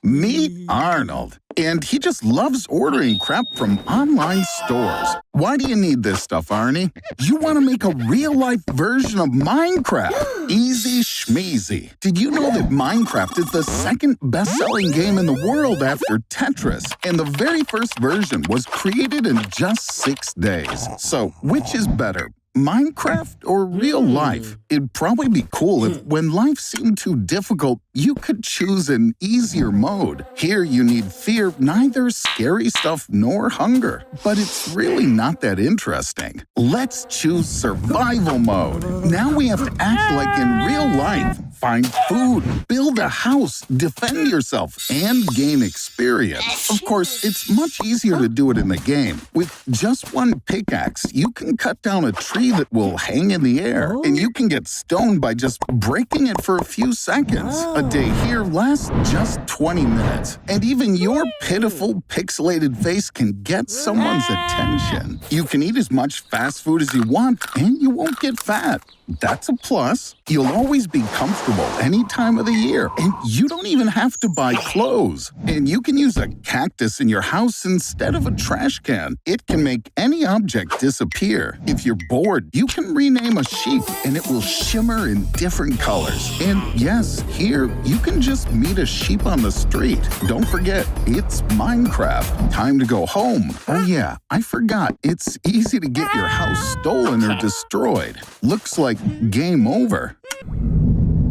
Meet Arnold. And he just loves ordering crap from online stores. Why do you need this stuff, Arnie? You want to make a real-life version of Minecraft. Easy schmeezy. Did you know that Minecraft is the second best-selling game in the world after Tetris? And the very first version was created in just 6 days. So, which is better? Minecraft or real life? It'd probably be cool if, when life seemed too difficult, you could choose an easier mode. Here you need fear neither scary stuff nor hunger. But it's really not that interesting. Let's choose survival mode. Now we have to act like in real life. Find food, build a house, defend yourself, and gain experience. Of course, it's much easier to do it in the game. With just one pickaxe, you can cut down a tree that will hang in the air, and you can get stoned by just breaking it for a few seconds. A day here lasts just 20 minutes, and even your pitiful, pixelated face can get someone's attention. You can eat as much fast food as you want, and you won't get fat. That's a plus. You'll always be comfortable any time of the year, and you don't even have to buy clothes. And you can use a cactus in your house instead of a trash can. It can make any object disappear. If you're bored, you can rename a sheep, and it will shimmer in different colors. And yes, here, you can just meet a sheep on the street. Don't forget, it's Minecraft. Time to go home. Oh yeah, I forgot. It's easy to get your house stolen or destroyed. Looks like game over.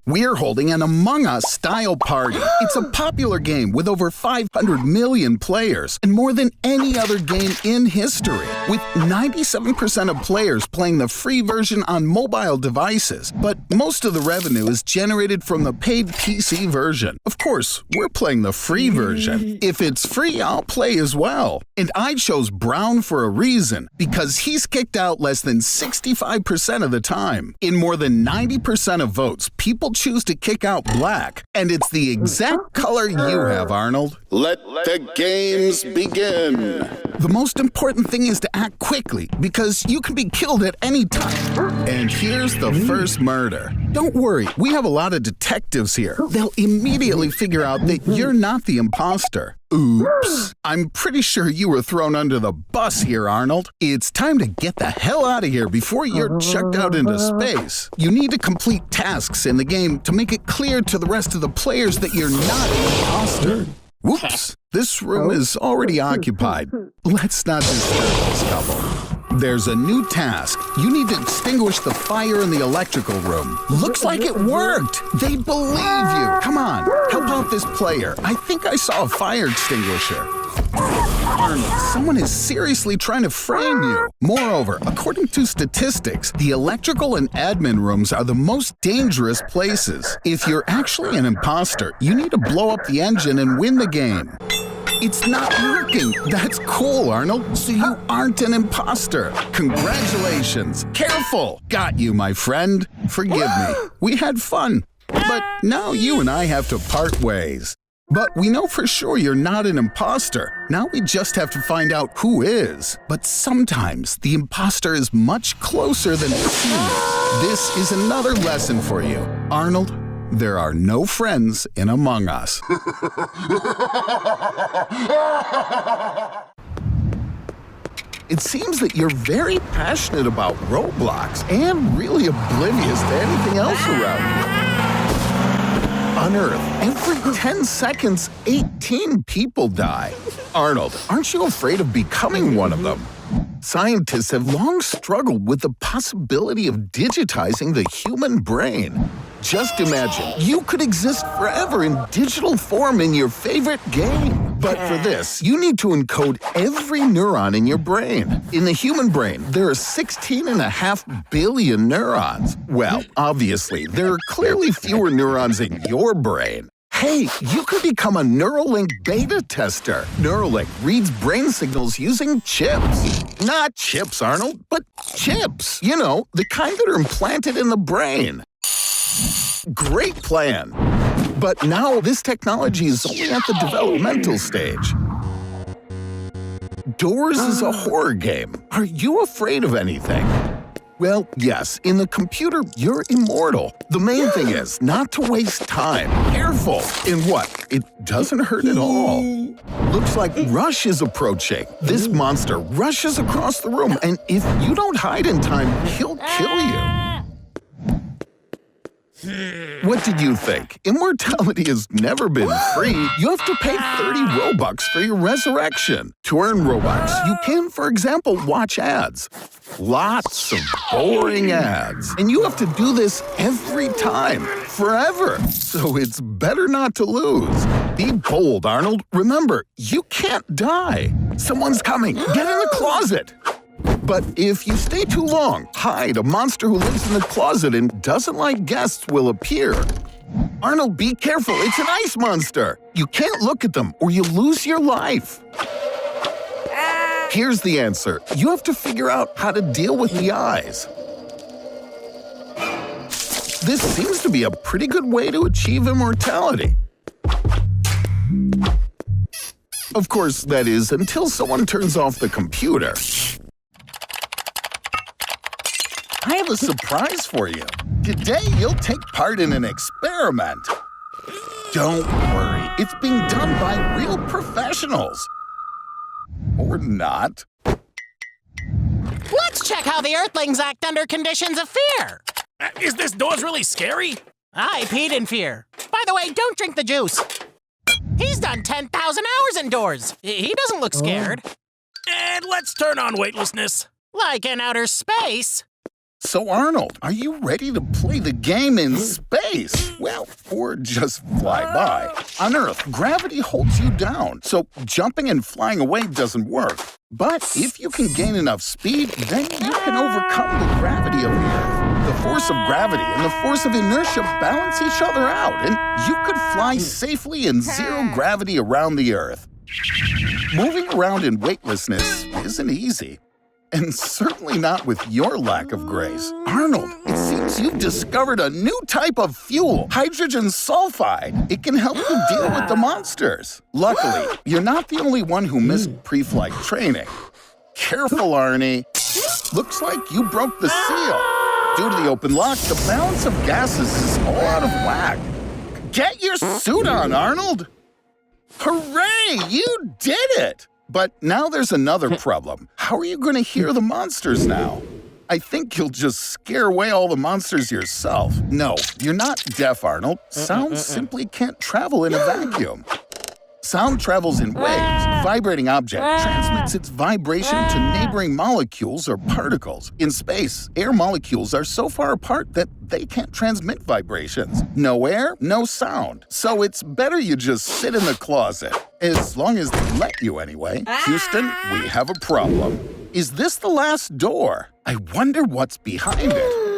We're holding an Among Us style party. It's a popular game with over 500 million players and more than any other game in history, with 97% of players playing the free version on mobile devices. But most of the revenue is generated from the paid PC version. Of course, we're playing the free version. If it's free, I'll play as well. And I chose Brown for a reason, because he's kicked out less than 65% of the time. In more than 90% of votes, people choose to kick out black, and it's the exact color you have, Arnold. Let the games begin. The most important thing is to act quickly, because you can be killed at any time. And here's the first murder. Don't worry, we have a lot of detectives here. They'll immediately figure out that you're not the imposter. Oops. I'm pretty sure you were thrown under the bus here, Arnold. It's time to get the hell out of here before you're chucked out into space. You need to complete tasks in the game to make it clear to the rest of the players that you're not an imposter. Whoops. This room is already occupied. Let's not disturb this couple. There's a new task. You need to extinguish the fire in the electrical room. Looks like it worked. They believe you. Come on, help out this player. I think I saw a fire extinguisher. Arnold, someone is seriously trying to frame you. Moreover, according to statistics, the electrical and admin rooms are the most dangerous places. If you're actually an imposter, you need to blow up the engine and win the game. It's not working. That's cool, Arnold. So you aren't an imposter. Congratulations. Careful. Got you, my friend. Forgive me. We had fun. But now you and I have to part ways. But we know for sure you're not an imposter. Now we just have to find out who is. But sometimes the imposter is much closer than it seems. This is another lesson for you. Arnold, there are no friends in Among Us. It seems that you're very passionate about Roblox and really oblivious to anything else around you. On Earth, every 10 seconds, 18 people die. Arnold, aren't you afraid of becoming one of them? Scientists have long struggled with the possibility of digitizing the human brain. Just imagine, you could exist forever in digital form in your favorite game. But for this, you need to encode every neuron in your brain. In the human brain, there are 16.5 billion neurons. Well, obviously, there are clearly fewer neurons in your brain. Hey, you could become a Neuralink beta tester. Neuralink reads brain signals using chips. Not chips, Arnold, but chips. You know, the kind that are implanted in the brain. Great plan. But now this technology is only at the developmental stage. Doors is a horror game. Are you afraid of anything? Well, yes, in the computer, you're immortal. The main thing is not to waste time. Careful. And what? It doesn't hurt at all. Looks like Rush is approaching. This monster rushes across the room, and if you don't hide in time, he'll kill you. What did you think? Immortality has never been free. You have to pay 30 Robux for your resurrection. To earn Robux, you can, for example, watch ads. Lots of boring ads. And you have to do this every time, forever. So it's better not to lose. Be bold, Arnold. Remember, you can't die. Someone's coming. Get in the closet. But if you stay too long, hide, a monster who lives in the closet and doesn't like guests will appear. Arnold, be careful, it's an ice monster. You can't look at them or you lose your life. Here's the answer. You have to figure out how to deal with the eyes. This seems to be a pretty good way to achieve immortality. Of course, that is until someone turns off the computer. I have a surprise for you. Today, you'll take part in an experiment. Don't worry, it's being done by real professionals. Or not. Let's check how the Earthlings act under conditions of fear. Is this doors really scary? I peed in fear. By the way, don't drink the juice. He's done 10,000 hours indoors. He doesn't look scared. And let's turn on weightlessness. Like in outer space. So, Arnold, are you ready to play the game in space? Well, or just fly by. On Earth, gravity holds you down, so jumping and flying away doesn't work. But if you can gain enough speed, then you can overcome the gravity of the Earth. The force of gravity and the force of inertia balance each other out, and you could fly safely in zero gravity around the Earth. Moving around in weightlessness isn't easy. And certainly not with your lack of grace. Arnold, it seems you've discovered a new type of fuel, hydrogen sulfide. It can help you deal with the monsters. Luckily, you're not the only one who missed pre-flight training. Careful, Arnie. Looks like you broke the seal. Due to the open lock, the balance of gases is all out of whack. Get your suit on, Arnold! Hooray! You did it! But now there's another problem. How are you going to hear the monsters now? I think you'll just scare away all the monsters yourself. No, you're not deaf, Arnold. Sound simply can't travel in a vacuum. Sound travels in waves. Vibrating object transmits its vibration to neighboring molecules or particles. In space, air molecules are so far apart that they can't transmit vibrations. No air, no sound. So it's better you just sit in the closet. As long as they let you anyway. Houston, we have a problem. Is this the last door? I wonder what's behind it.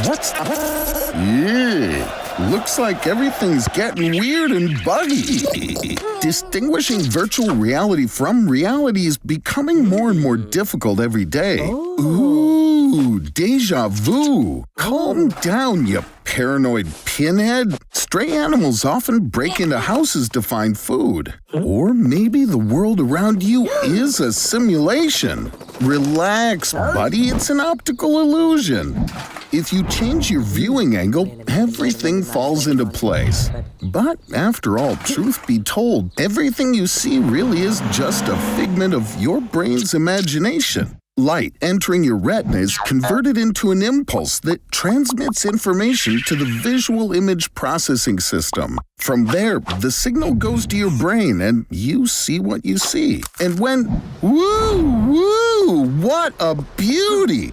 What's that? Yeah, looks like everything's getting weird and buggy. Distinguishing virtual reality from reality is becoming more and more difficult every day. Ooh, deja vu. Calm down, you paranoid pinhead. Stray animals often break into houses to find food. Or maybe the world around you is a simulation. Relax, buddy, it's an optical illusion. If you change your viewing angle, everything falls into place. But after all, truth be told, everything you see really is just a figment of your brain's imagination. Light entering your retina is converted into an impulse that transmits information to the visual image processing system. From there, the signal goes to your brain and you see what you see. And when, woo, what a beauty!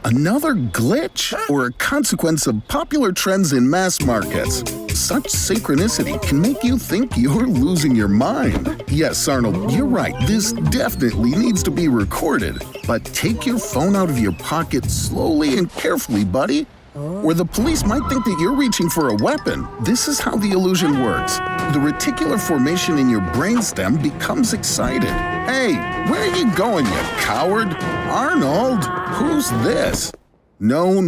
Another glitch or a consequence of popular trends in mass markets. Such synchronicity can make you think you're losing your mind. Yes, Arnold, you're right. This definitely needs to be recorded. But take your phone out of your pocket slowly and carefully, buddy. Or the police might think that you're reaching for a weapon. This is how the illusion works. The reticular formation in your brainstem becomes excited. Hey, where are you going, you coward? Arnold, who's this? No,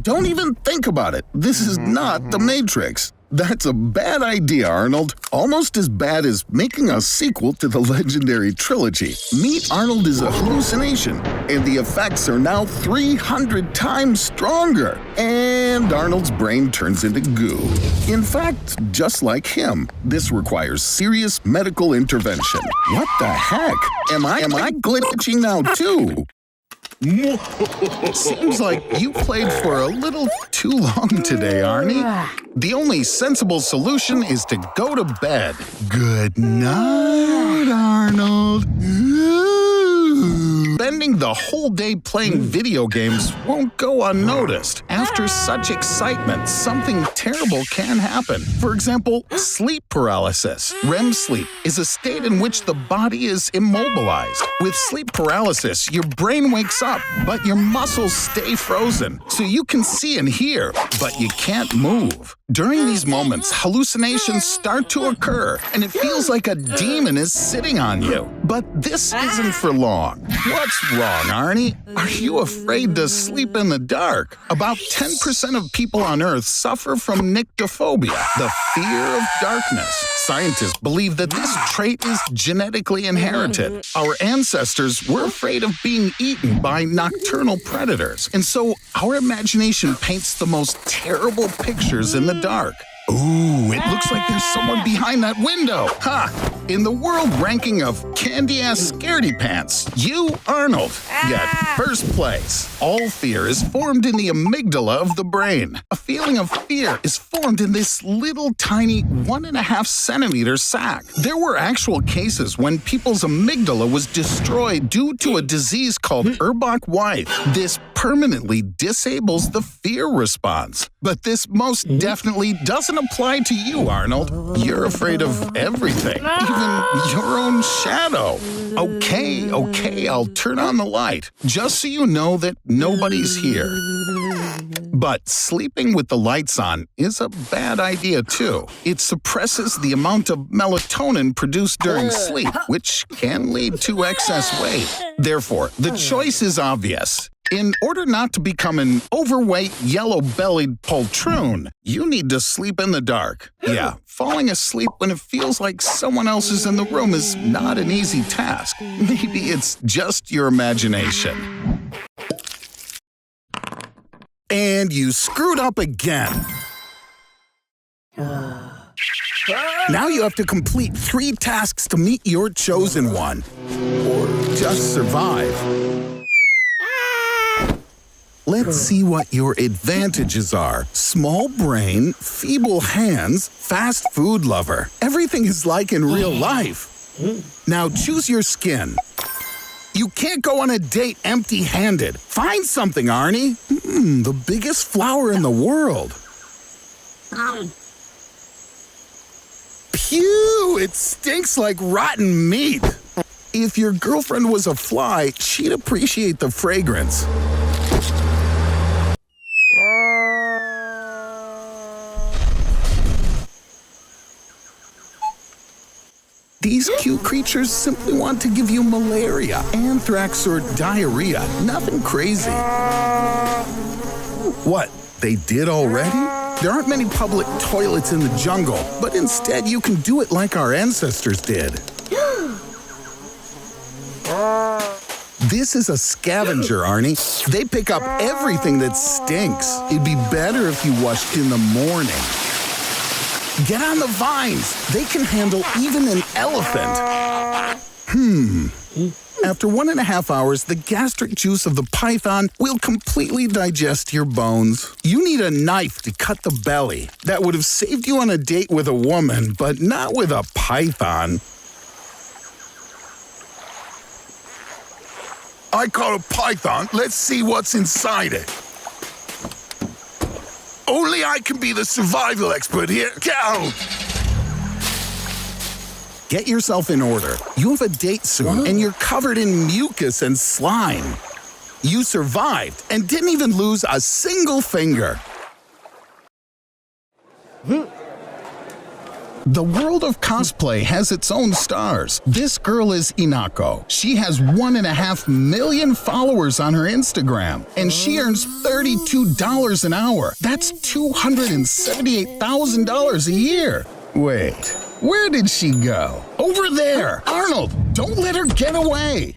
don't even think about it. This is not the Matrix. That's a bad idea, Arnold. Almost as bad as making a sequel to the legendary trilogy. Meet Arnold is a hallucination, and the effects are now 300 times stronger. And Arnold's brain turns into goo. In fact, just like him, this requires serious medical intervention. What the heck? Am I glitching now too? Seems like you played for a little too long today, Arnie. The only sensible solution is to go to bed. Good night, Arnold. Spending the whole day playing video games won't go unnoticed. After such excitement, something terrible can happen. For example, sleep paralysis. REM sleep is a state in which the body is immobilized. With sleep paralysis, your brain wakes up, but your muscles stay frozen. So you can see and hear, but you can't move. During these moments, hallucinations start to occur, and it feels like a demon is sitting on you. But this isn't for long. What's wrong, Arnie? Are you afraid to sleep in the dark? About 10% of people on Earth suffer from nyctophobia, the fear of darkness. Scientists believe that this trait is genetically inherited. Our ancestors were afraid of being eaten by nocturnal predators, and so our imagination paints the most terrible pictures in the dark. Ooh, it looks like there's someone behind that window. Ha! In the world ranking of candy-ass scaredy pants, you, Arnold, get first place. All fear is formed in the amygdala of the brain. A feeling of fear is formed in this little tiny 1.5 centimeter sac. There were actual cases when people's amygdala was destroyed due to a disease called Urbach-White. This permanently disables the fear response. But this most definitely doesn't apply to you, Arnold. You're afraid of everything, even your own shadow. Okay, I'll turn on the light, just so you know that nobody's here. But sleeping with the lights on is a bad idea, too. It suppresses the amount of melatonin produced during sleep, which can lead to excess weight. Therefore, the choice is obvious. In order not to become an overweight, yellow-bellied poltroon, you need to sleep in the dark. Yeah, falling asleep when it feels like someone else is in the room is not an easy task. Maybe it's just your imagination. And you screwed up again. Now you have to complete 3 tasks to meet your chosen one. Or just survive. Let's see what your advantages are. Small brain, feeble hands, fast food lover. Everything is like in real life. Now choose your skin. You can't go on a date empty-handed. Find something, Arnie. The biggest flower in the world. Phew, it stinks like rotten meat. If your girlfriend was a fly, she'd appreciate the fragrance. These cute creatures simply want to give you malaria, anthrax, or diarrhea. Nothing crazy. What, they did already? There aren't many public toilets in the jungle, but instead you can do it like our ancestors did. This is a scavenger, Arnie. They pick up everything that stinks. It'd be better if you washed in the morning. Get on the vines. They can handle even an elephant. After 1.5 hours, the gastric juice of the python will completely digest your bones. You need a knife to cut the belly. That would have saved you on a date with a woman, but not with a python. I caught a python. Let's see what's inside it. Only I can be the survival expert here. Get out! Get yourself in order. You have a date soon, and you're covered in mucus and slime. You survived and didn't even lose a single finger. The world of cosplay has its own stars. This girl is Inako. She has 1.5 million followers on her Instagram, and she earns $32 an hour. That's $278,000 a year. Wait, where did she go? Over there! Arnold, don't let her get away!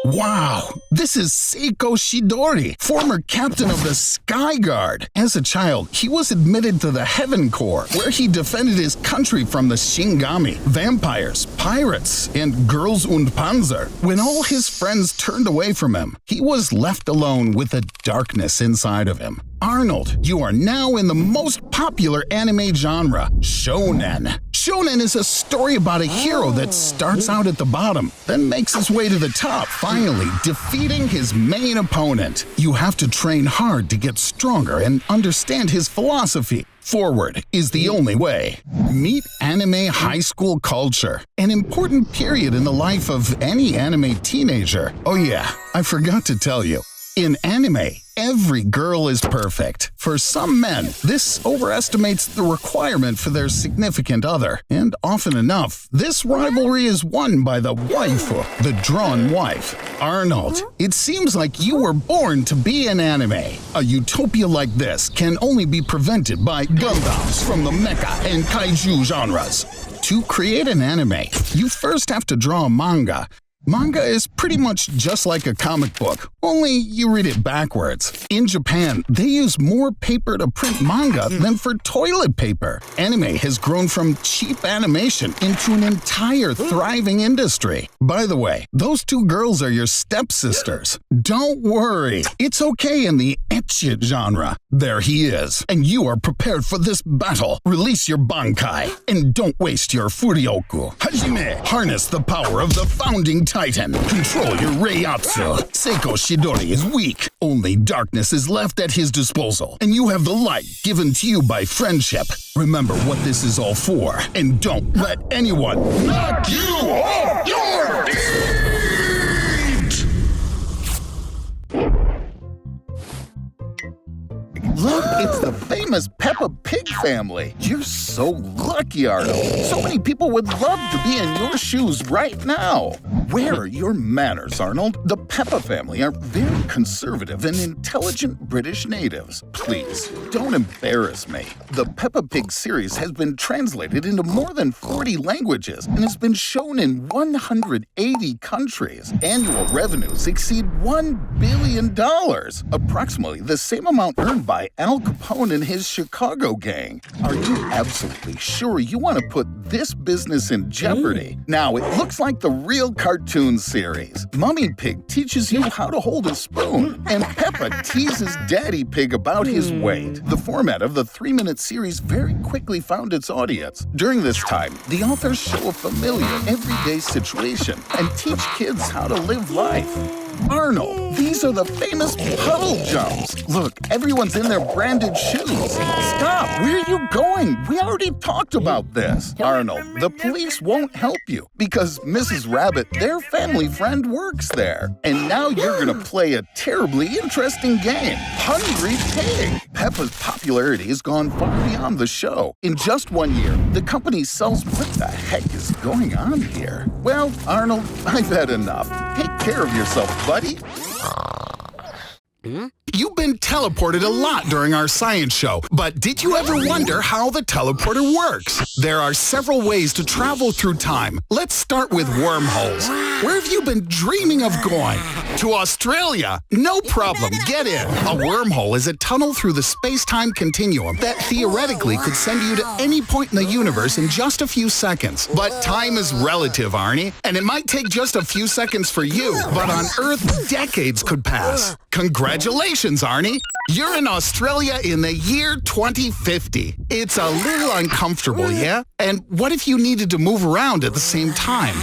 Wow, this is Seiko Shidori, former captain of the Sky Guard. As a child, he was admitted to the Heaven Corps, where he defended his country from the Shingami, vampires, pirates, and Girls und Panzer. When all his friends turned away from him, he was left alone with a darkness inside of him. Arnold, you are now in the most popular anime genre, shonen. Shonen is a story about a hero that starts out at the bottom, then makes his way to the top, finally defeating his main opponent. You have to train hard to get stronger and understand his philosophy. Forward is the only way. Meet anime high school culture, an important period in the life of any anime teenager. Oh yeah, I forgot to tell you. In anime, every girl is perfect. For some men, this overestimates the requirement for their significant other. And often enough, this rivalry is won by the waifu, the drawn wife. Arnold, it seems like you were born to be an anime. A utopia like this can only be prevented by Gundams from the mecha and kaiju genres. To create an anime, you first have to draw a manga. Manga is pretty much just like a comic book, only you read it backwards. In Japan, they use more paper to print manga than for toilet paper. Anime has grown from cheap animation into an entire thriving industry. By the way, those two girls are your stepsisters. Don't worry, it's okay in the ecchi genre. There he is, and you are prepared for this battle. Release your Bankai, and don't waste your Furioku. Hajime, harness the power of the founding Titan. Control your Reiatsu. Seiko Shidori is weak. Only darkness is left at his disposal, and you have the light given to you by friendship. Remember what this is all for, and don't let anyone knock you off your feet! Look, it's the famous Peppa Pig family. You're so lucky, Arnold. So many people would love to be in your shoes right now. Where are your manners, Arnold? The Peppa family are very conservative and intelligent British natives. Please, don't embarrass me. The Peppa Pig series has been translated into more than 40 languages and has been shown in 180 countries. Annual revenues exceed $1 billion, approximately the same amount earned by Al Capone and his Chicago gang. Are you absolutely sure you want to put this business in jeopardy? Now, it looks like the real cartoon series. Mummy Pig teaches you how to hold a spoon, and Peppa teases Daddy Pig about his weight. The format of the 3-minute series very quickly found its audience. During this time, the authors show a familiar, everyday situation and teach kids how to live life. Arnold, these are the famous puddle jumps. Look, everyone's in their branded shoes. Stop, where are you going? We already talked about this. Arnold, the police won't help you because Mrs. Rabbit, their family friend, works there. And now you're gonna play a terribly interesting game, Hungry Pig. Peppa's popularity has gone far beyond the show. In just 1 year, the company sells. What the heck is going on here? Well, Arnold, I've had enough. Take care of yourself, buddy. You've been teleported a lot during our science show, but did you ever wonder how the teleporter works? There are several ways to travel through time. Let's start with wormholes. Where have you been dreaming of going? To Australia? No problem, get in. A wormhole is a tunnel through the space-time continuum that theoretically could send you to any point in the universe in just a few seconds. But time is relative, Arnie, and it might take just a few seconds for you, but on Earth, decades could pass. Congratulations, Arnie! You're in Australia in the year 2050. It's a little uncomfortable, yeah? And what if you needed to move around at the same time?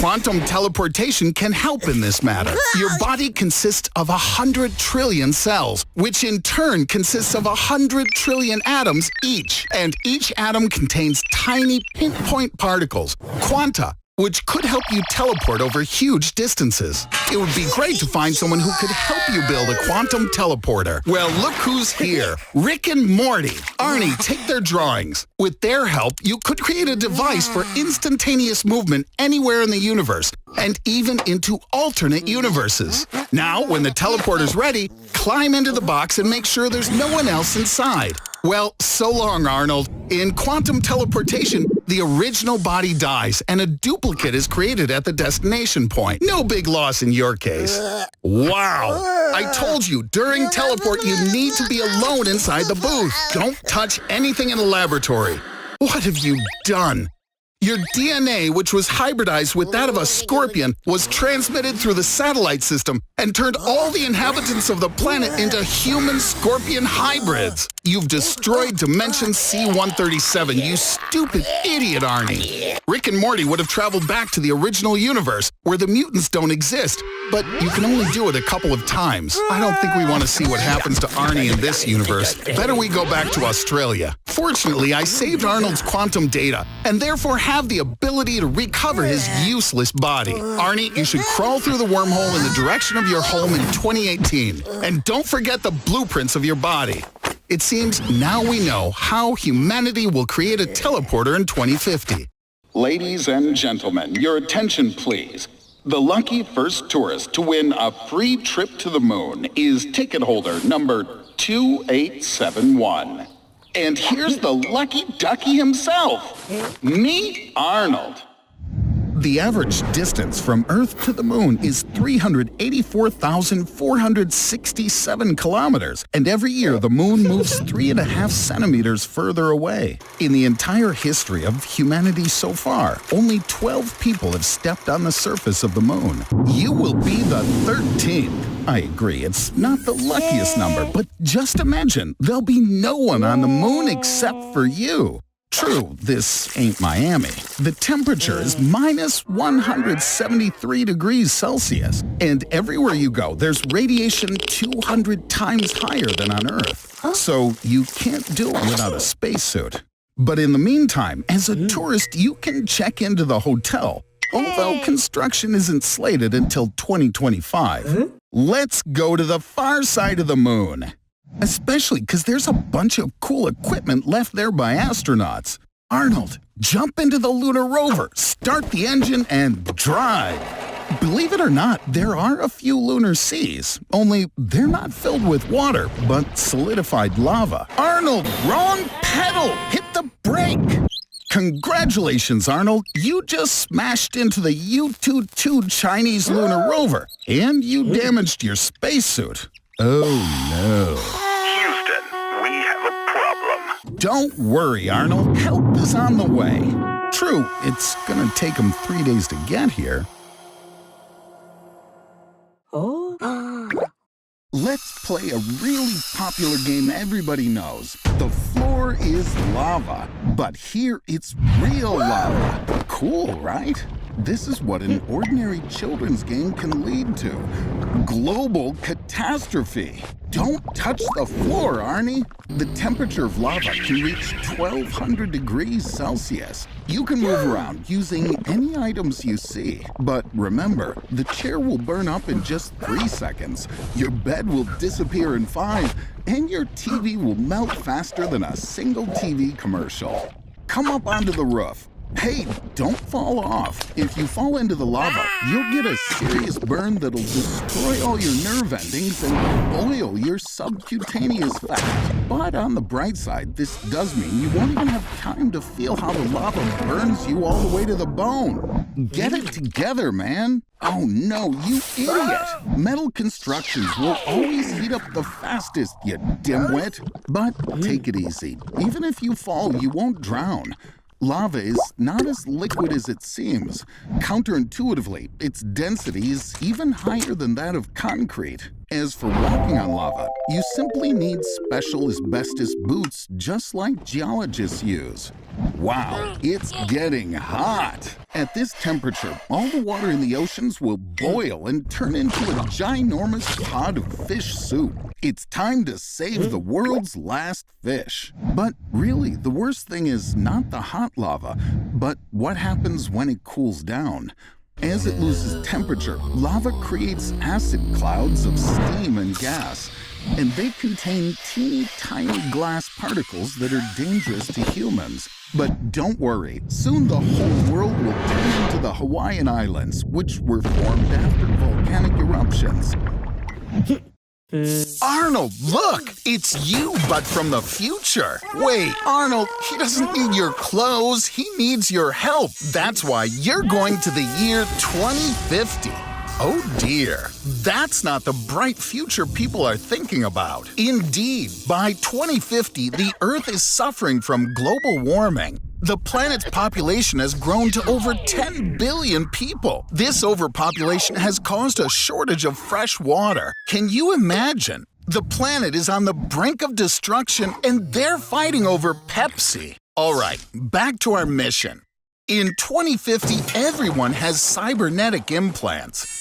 Quantum teleportation can help in this matter. Your body consists of 100 trillion cells, which in turn consists of 100 trillion atoms each. And each atom contains tiny pinpoint particles, quanta, which could help you teleport over huge distances. It would be great to find someone who could help you build a quantum teleporter. Well, look who's here. Rick and Morty. Arnie, take their drawings. With their help, you could create a device for instantaneous movement anywhere in the universe, and even into alternate universes. Now, when the teleporter's ready, climb into the box and make sure there's no one else inside. Well, so long, Arnold. In quantum teleportation, the original body dies and a duplicate is created at the destination point. No big loss in your case. Wow! I told you, during teleport, you need to be alone inside the booth. Don't touch anything in the laboratory. What have you done? Your DNA, which was hybridized with that of a scorpion, was transmitted through the satellite system and turned all the inhabitants of the planet into human-scorpion hybrids. You've destroyed Dimension C-137, you stupid idiot, Arnie. Rick and Morty would have traveled back to the original universe, where the mutants don't exist, but you can only do it a couple of times. I don't think we want to see what happens to Arnie in this universe. Better we go back to Australia. Fortunately, I saved Arnold's quantum data, and therefore have the ability to recover his useless body. Arnie, you should crawl through the wormhole in the direction of your home in 2018. And don't forget the blueprints of your body. It seems now we know how humanity will create a teleporter in 2050. Ladies and gentlemen, your attention please. The lucky first tourist to win a free trip to the moon is ticket holder number 2871. And here's the lucky ducky himself. Meet Arnold. The average distance from Earth to the moon is 384,467 kilometers, and every year the moon moves 3.5 centimeters further away. In the entire history of humanity so far, only 12 people have stepped on the surface of the moon. You will be the 13th. I agree, it's not the luckiest number, but just imagine, there'll be no one on the moon except for you. True, this ain't Miami. The temperature is minus 173 degrees Celsius. And everywhere you go, there's radiation 200 times higher than on Earth. So you can't do it without a spacesuit. But in the meantime, as a tourist, you can check into the hotel, although construction isn't slated until 2025. Let's go to the far side of the moon. Especially because there's a bunch of cool equipment left there by astronauts. Arnold, jump into the lunar rover, start the engine, and drive. Believe it or not, there are a few lunar seas, only they're not filled with water, but solidified lava. Arnold, wrong pedal! Hit the brake! Congratulations, Arnold. You just smashed into the U-22 Chinese lunar rover, and you damaged your spacesuit. Oh, no. Houston, we have a problem. Don't worry, Arnold. Help is on the way. True, it's gonna take them 3 days to get here. Let's play a really popular game everybody knows. The floor is lava, but here it's real lava. Cool, right? This is what an ordinary children's game can lead to. Global catastrophe. Don't touch the floor, Arnie. The temperature of lava can reach 1,200 degrees Celsius. You can move around using any items you see. But remember, the chair will burn up in just 3 seconds. Your bed will disappear in 5, and your TV will melt faster than a single TV commercial. Come up onto the roof. Hey, don't fall off. If you fall into the lava, you'll get a serious burn that'll destroy all your nerve endings and boil your subcutaneous fat. But on the bright side, this does mean you won't even have time to feel how the lava burns you all the way to the bone. Get it together, man. Oh no, you idiot! Metal constructions will always heat up the fastest, you dimwit. But take it easy. Even if you fall, you won't drown. Lava is not as liquid as it seems. Counterintuitively, its density is even higher than that of concrete. As for walking on lava, you simply need special asbestos boots just like geologists use. Wow, it's getting hot. At this temperature, all the water in the oceans will boil and turn into a ginormous pod of fish soup. It's time to save the world's last fish. But really, the worst thing is not the hot lava, but what happens when it cools down. As it loses temperature, lava creates acid clouds of steam and gas, and they contain teeny tiny glass particles that are dangerous to humans. But don't worry, soon the whole world will turn into the Hawaiian Islands, which were formed after volcanic eruptions. Arnold, look! It's you, but from the future. Wait, Arnold, he doesn't need your clothes, he needs your help. That's why you're going to the year 2050. Oh dear, that's not the bright future people are thinking about. Indeed, by 2050, the Earth is suffering from global warming. The planet's population has grown to over 10 billion people. This overpopulation has caused a shortage of fresh water. Can you imagine? The planet is on the brink of destruction and they're fighting over Pepsi. All right, back to our mission. In 2050, everyone has cybernetic implants.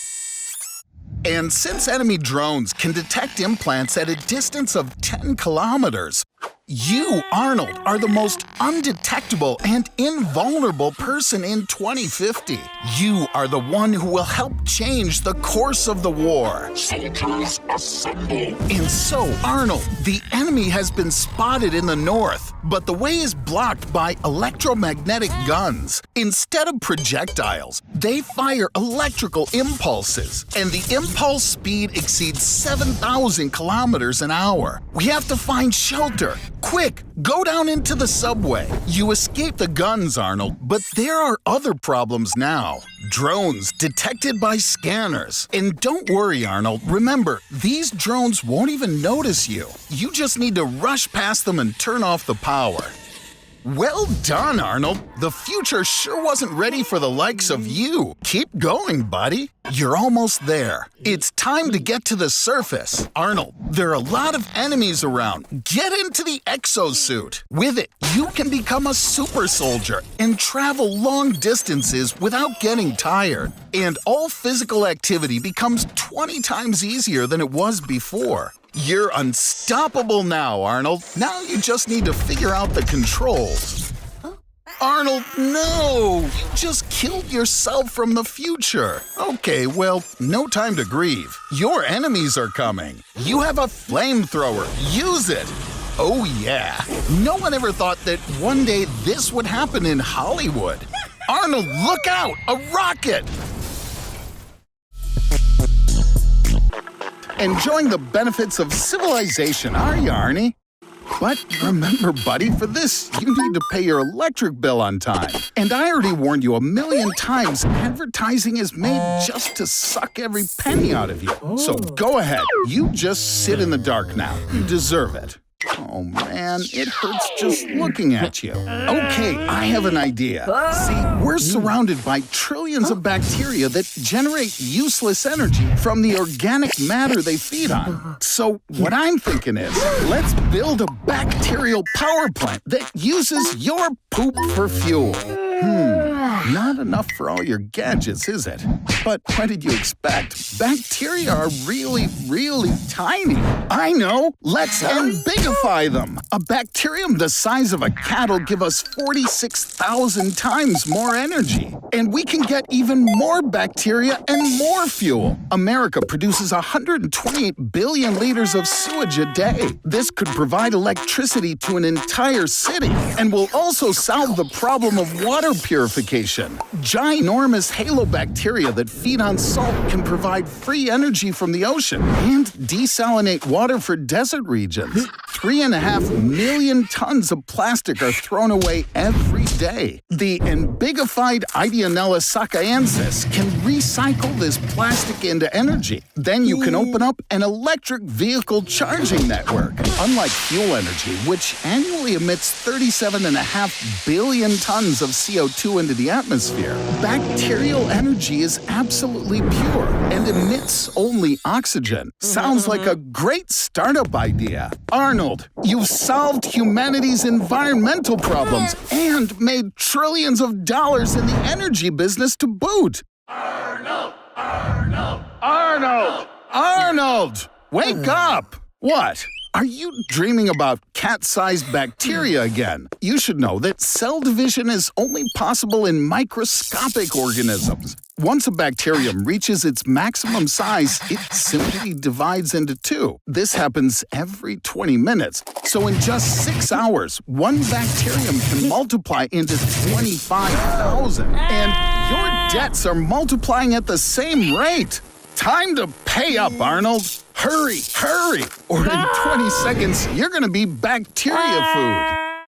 And since enemy drones can detect implants at a distance of 10 kilometers, you, Arnold, are the most undetectable and invulnerable person in 2050. You are the one who will help change the course of the war. Soldiers assemble! And so, Arnold, the enemy has been spotted in the north, but the way is blocked by electromagnetic guns. Instead of projectiles, they fire electrical impulses, and the impulse speed exceeds 7,000 kilometers an hour. We have to find shelter. Quick, go down into the subway. You escaped the guns, Arnold, but there are other problems now. Drones detected by scanners. And don't worry, Arnold. Remember, these drones won't even notice you. You just need to rush past them and turn off the power. Well done, Arnold. The future sure wasn't ready for the likes of you. Keep going, buddy. You're almost there. It's time to get to the surface. Arnold, there are a lot of enemies around. Get into the exosuit. With it, you can become a super soldier and travel long distances without getting tired. And all physical activity becomes 20 times easier than it was before. You're unstoppable now, Arnold. Now you just need to figure out the controls. Arnold, no! You just killed yourself from the future. Okay, well, no time to grieve. Your enemies are coming. You have a flamethrower. Use it. Oh yeah. No one ever thought that one day this would happen in Hollywood. Arnold, look out! A rocket! Enjoying the benefits of civilization, are you, Arnie? But remember, buddy, for this, you need to pay your electric bill on time. And I already warned you 1,000,000 times, advertising is made just to suck every penny out of you. So go ahead, you just sit in the dark now. You deserve it. Oh man, it hurts just looking at you. Okay, I have an idea. See, we're surrounded by trillions of bacteria that generate useless energy from the organic matter they feed on. So what I'm thinking is, let's build a bacterial power plant that uses your poop for fuel. Not enough for all your gadgets, is it? But what did you expect? Bacteria are really, really tiny. I know. Let's embigify them. A bacterium the size of a cat will give us 46,000 times more energy. And we can get even more bacteria and more fuel. America produces 128 billion liters of sewage a day. This could provide electricity to an entire city and will also solve the problem of water purification. Ginormous halobacteria that feed on salt can provide free energy from the ocean and desalinate water for desert regions. 3.5 million tons of plastic are thrown away every day. The embigified Ideonella saccaensis can recycle this plastic into energy. Then you can open up an electric vehicle charging network. Unlike fuel energy, which annually emits 37.5 billion tons of CO2 into the atmosphere, bacterial energy is absolutely pure and emits only oxygen. Sounds like a great startup idea. Arnold, you've solved humanity's environmental problems and made made trillions of dollars in the energy business to boot. Arnold! Wake up! What? Are you dreaming about cat-sized bacteria again? You should know that cell division is only possible in microscopic organisms. Once a bacterium reaches its maximum size, it simply divides into two. This happens every 20 minutes. So in just 6 hours, one bacterium can multiply into 25,000. And your debts are multiplying at the same rate. Time to pay up, Arnold. Hurry, hurry, or in 20 seconds, you're gonna be bacteria food.